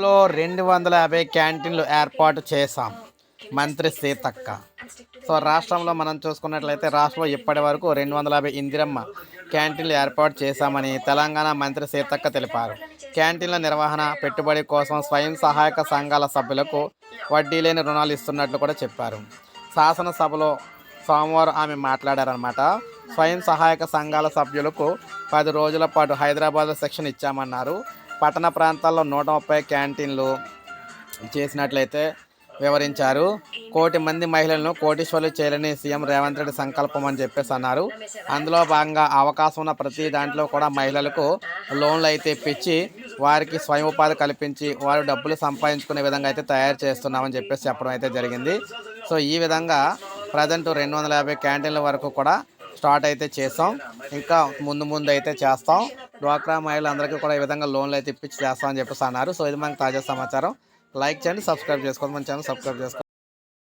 రాష్ట్రంలో 250 క్యాంటీన్లు ఏర్పాటు చేశాం మంత్రి సీతక్క. సో రాష్ట్రంలో మనం చూసుకున్నట్లయితే రాష్ట్రంలో ఇప్పటి వరకు 250 ఇందిరమ్మ క్యాంటీన్లు ఏర్పాటు చేశామని తెలంగాణ మంత్రి సీతక్క తెలిపారు. క్యాంటీన్ల నిర్వహణ, పెట్టుబడి కోసం స్వయం సహాయక సంఘాల సభ్యులకు వడ్డీ లేని రుణాలు ఇస్తున్నట్లు కూడా చెప్పారు. శాసనసభలో సోమవారం ఆమె మాట్లాడారన్నమాట. స్వయం సహాయక సంఘాల సభ్యులకు 10 రోజుల పాటు హైదరాబాద్లో శిక్షణ ఇచ్చామన్నారు. పట్టణ ప్రాంతాల్లో 130 క్యాంటీన్లు చేసినట్లయితే వివరించారు. 1 కోటి మంది మహిళలను కోటీశ్వరులు చేయాలని సీఎం రేవంత్ రెడ్డి సంకల్పం అని చెప్పేసి అన్నారు. అందులో భాగంగా అవకాశం ఉన్న ప్రతి దాంట్లో కూడా మహిళలకు లోన్లు అయితే ఇప్పించి వారికి స్వయం ఉపాధి కల్పించి వారు డబ్బులు సంపాదించుకునే విధంగా అయితే తయారు చేస్తున్నామని చెప్పేసి చెప్పడం అయితే జరిగింది. సో ఈ విధంగా ప్రజెంట్ 250 క్యాంటీన్ల వరకు కూడా స్టార్ట్ అయితే చేస్తాం. ఇంకా ముందు అయితే చేస్తాం. డ్వాక్రా మహిళలందరికీ కూడా ఈ విధంగా లోన్లు అయితే ఇప్పించి చేస్తామని చెప్పేసి అన్నారు. సో ఇది మనకు తాజా సమాచారం. లైక్ చేయండి, సబ్స్క్రైబ్ చేసుకోండి, మన ఛానల్ సబ్స్క్రైబ్ చేసుకోండి.